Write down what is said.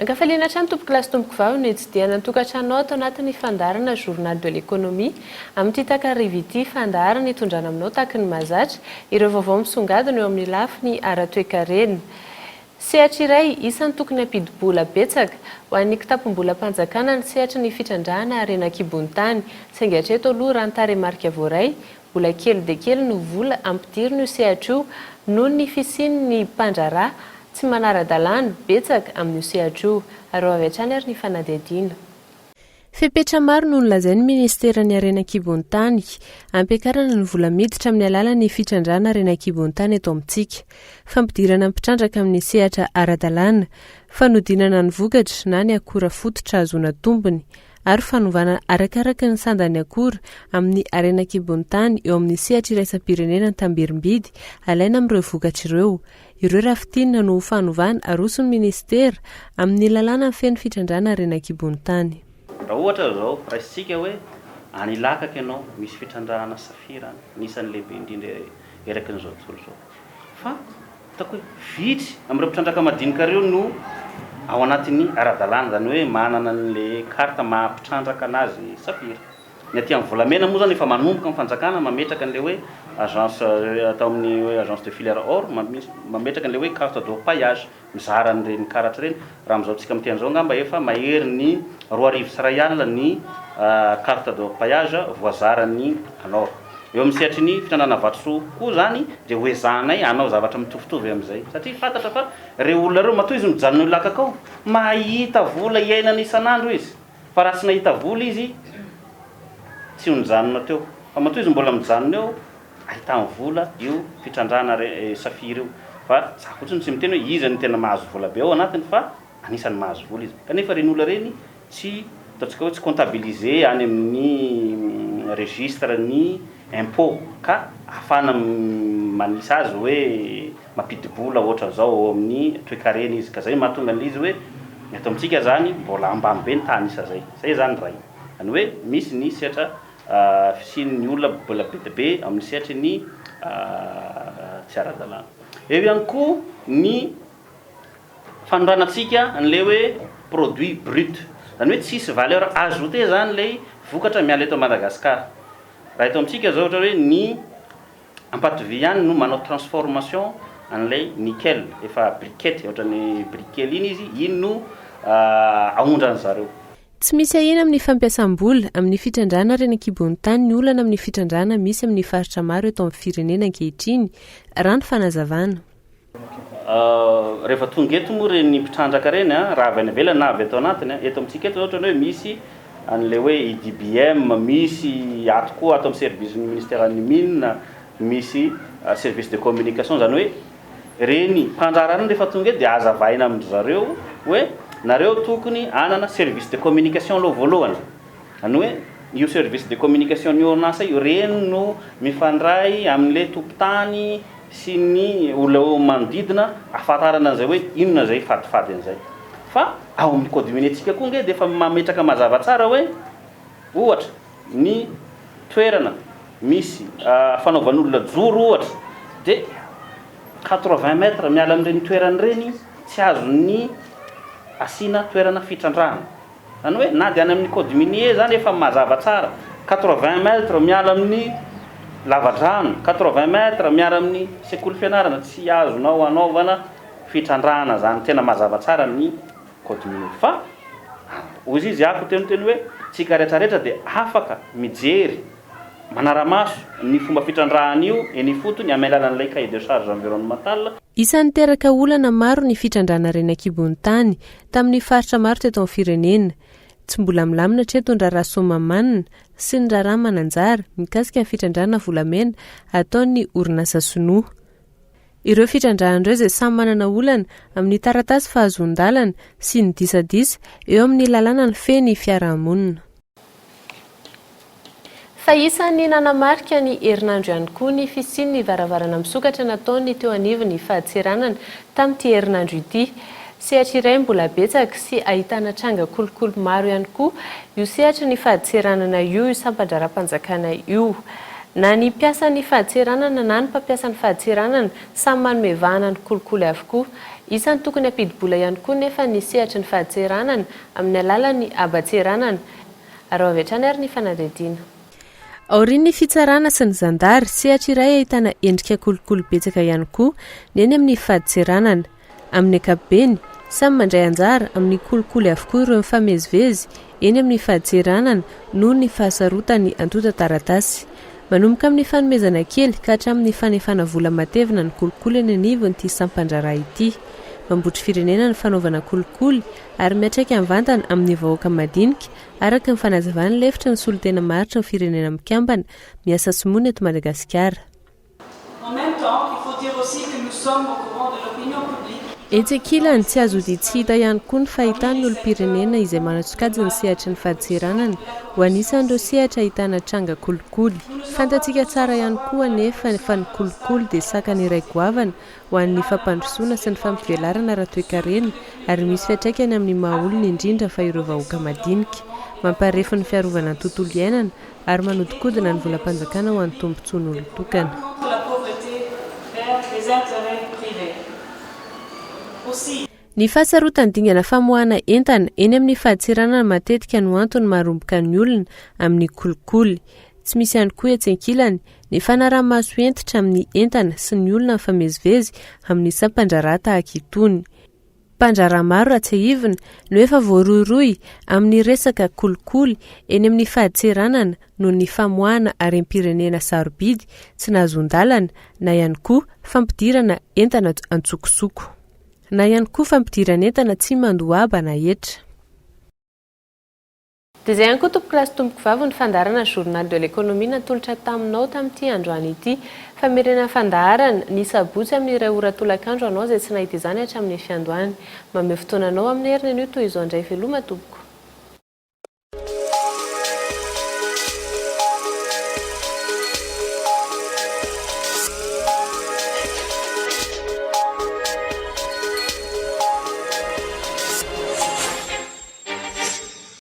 Ankafaliana trano tompo-kilasy tompoky vao ny etsidiana tokantrano atao anatin'ny fandarana journal de l'économie amin'ity takariva ity fandarana itondrana aminao taky ny mahazatra ireo vaovao misongadina eo amin'ny lafiny ara-toekarena. Sehatra iray isan'ny tokony ampidibola betsaka ho an'ny kitapom-bolam-panjakana ny sehatra ny fitrandrahana Renakibontany saingy hatreto aloha raha ny taremarika voaray mbola kely dia kely no vola ampidirina io sehatra io noho ny fisian'ny mpandraharaha tsy manara-dalàna betsaka amin'io sehatra io ary avy hatrany ary ny fanadihadiana. Fepetra maro no nolazain'ny ministeran'ny Renakibontany ampiakarana ny vola miditra amin'ny alalan'ny fitrandrahana Renakibontany eto amintsika, fampidirana mpitrandraka amin'ny sehatra ara-dalàna, fanodinana ny vokatra na ny akora fototra azoana tombony ary fanovana arakaraka ny sandany akora amin'ny Renakibontany eo amin'ny sehatra iraisam-pirenena ny Tambirimbidy alaina amin'ireo vokatra ireo. Ireo rafitinina no fanovana aroson'ny ministera amin'ny lalàna feno fitrandrahana Renakibontany. Raha ohatra zao raisitsika hoe any Ilakaka ianao misy fitrandrahana safira nisan'ny lehibe indrindra erakin'izao tontolo zao. Fa hitako hoe vitsy amin'ireo mpitrandraka madinika ireo no ao anatin'ny ara-dalàna zany hoe manana an'le karta mampitrandraka anazy safira. Ny aty amin'ny volamena moa zany efa manomboka amin'ny fanjakana mametraka an'le hoe agence atao amin'ny hoe agence de filière or mametraka an'le hoe carte de paillage mizara an'ireny karatra ireny. Raha amin'izao tsika amin'ny tian'izao ngamba efa mahery ny 2,000 ny carte de paillage voazarany anao. Eo amin'ny sehatra ny fitrandrahana vatosoa koa zany dia hoezanay anao zavatra mitovitovy amin'izay satria fantatra fa ireo olona ireo matoa izy mijanona Ilakaka ao mahita vola iainana isan'andro izy fa raha tsy nahita vola izy tsy mijanona teo fa matoa izy mbola mijanona eo ahitany vola io fitrandrahana safira io fa za fotsiny tsy miteny hoe izy ny tena mahazo vola be ao anatiny fa anisany mahazo vola izy kanefa reny olona reny tsy ataontsika hoe tsy comptabiliser any amin'ny registre ny impôt ka afana manisa azy hoe mampidi-bola ohatran'izao amin'ny toekarena izy ka zay mahatonga an'izy hoe eto amintsika zany mbola ambany be ny tany isa zay zany ray any hoe misy ny sehatra fisian'ny olona mbola be dia be amin'ny sehatra ny tsy ara-dalàna. Eo ihany koa ny fanoranantsika an'le hoe produit brut zany hoe tsisy valeur ajoutée zany ilay vokatra miala eto Madagasikara. Raha eto amintsika zao ohatra hoe ny Ampatovy ihany no manao transformation an'ilay nickel efa briquette ohatran'ny briquet iny izy iny no aondrany zareo. Tsy misy ahina amin'ny fampiasam-bola amin'ny fitrandrahana Renakibontany ny olana amin'ny fitrandrahana misy amin'ny faritra maro eto amin'ny firenena ankehitriny raha ny fanazavana. Rehefa tonga eto moa reny mpitrandraka reny raha avy any ivelany na avy eto anatiny eto amintsika eto ohatra hoe misy an'le hoe IDBM misy ato koa ato amin'ny service ny ministèran'ny mines misy service de communication zany hoe reny mpandrarana rehefa tonga eto dia azavaina amin'ny zareo hoe nareo tokony anana service de communication aloha voalohany zany hoe io service de communication ny orinasa io reny no mifandray amin'le tompotany sy ny olona manodidina ahafantarana an'izay hoe inona zay fadifady an'izay fa ao amin'ny code minier-tsika koa nge dia efa mametraka mazava tsara hoe ohatra ny toerana misy fanaovan'olona joro ohatra dia 80 mètres miala amin'ireny toerana ireny tsy azony asina toerana fitrandrahana zany hoe na dia any amin'ny code minier zany efa mazava tsara 80 mètres miala amin'ny lavadrano 80 mètres miala amin'ny sekoly fianarana tsy azonao anaovana fitrandrahana zany tena mazava tsara ny code minier fa ozy izy ako tenoteny hoe tsika rehetrarehetra dia afaka mijery manara-maso ny fomba fitrandrahana io eny fotony amin'ny alalan'ilay cahier de charge environnemental. Isan'ny teraka olana maro ny fitrandrahana Renakibontany tamin'ny faritra maro teto amin'ny firenena. Tsy mbola milamina hatreto ny raharaha somamanina sy ny raharaha mananjara mikasika ny fitrandrahana volamena ataon'ny orinasa sinoa. Ireo fitrandrahan'ireo izay samy manana olana amin'ny taratasy fahazon-dalana sy ny disadisa eo amin'ny lalàna ny feny fiarahamonina. Fa isan'ny nanamarika ny herinandro ihany koa ny fisian'ny varavarana misokatra nataony teo anivon'ny fahatseranana tamin'ity herinandro ity. Sehatra iray mbola betsaka sy ahitana tranga kolokolo maro ihany koa io sehatra ny fahatseranana io sampandraram-panjakana io. Na ny mpiasa ny fahatseranana na ny mpampiasa ny fahatseranana samy manome vahana ny kolokolo avokoa. Isan'ny tokony ampidi-bola ihany koa nefa ny sehatra ny fahatseranana amin'ny alalan'ny abatseranana. Ary avy hatrany ary ny fanadihadiana. Aorian'ny fitsarana sy ny zandary, sehatra iray ahitana endrika kolokolo betsaka ihany koa neny amin'ny faditseranana. Amin'ny ankapobeny, samy mandray anjara amin'ny kolikoly avokoa ireo mifamezivezy eny amin'ny faditseranana noho ny fahasarotany antota taratasy. Manomboka amin'ny fanomezana kely ka hatramin'ny fanefana vola matevina ny kolikoly eny anivon'ity sampandrara ity. Mamboatry firenena ny fanaovana kolikoly ary miatraika mivantana amin'ny vahoaka madinika araka ny fanazavana lefitra ny solotena maritra ny firenena mikambana miasa simoana eto Madagasikara. Etsekilany tsy azo dia tsy hita ihany koa ny fahitan'ny olom-pirenena izay manatsokajy ny sehatra ny faditseranana ho anisan'ireo sehatra ahitana tranga kolikoly. Fantatsika tsara ihany koa anefa fa ny kolikoly dia sakany iray goavana ho an'ny fampandrosoana sy ny fampivelarana raha-toe-karena ary misy fiantraikany amin'ny maha-olona indrindra fa ireo vahoaka madinika. Mamparefo ny fiarovana ny tontolo iainana ary manodikodina ny volam-panjakana ho an'ny tombontsoa olon-tokana. Ny fahasarotany dingana famoahana entana eny amin'ny faditseranana matetika no antony maromboka ny olona amin'ny kolikoly. Tsy misy ihany koa etsenkilany ny fanaraha-maso entitra amin'ny entana sy ny olona mifamezivezy amin'ny sampandrara tahaka itony. Mpandraraha maro ratsehivina no efa voaroiroy amin'ny resaka kolikoly eny amin'ny faditseranana noho ny famoahana harem-pirenena sarobidy tsy nahazon-dalana na ihany koa fampidirana entana antsokosoko. Na ihany koa fampidirana entana tsy mandoaba na etra. Dia izay ihany koa tompoko lasy tompoko vavy ny fandaharana Journal de l'économie natolotra taminao tamin'ity androany ity. Famerena fandaharana ny sabotsy amin'ny iray ora tolakandro anao izay tsy nahita izany hatramin'ny fiandohany. Manome fotoananao amin'ny herinan'io toy izao indray veloma tompoko.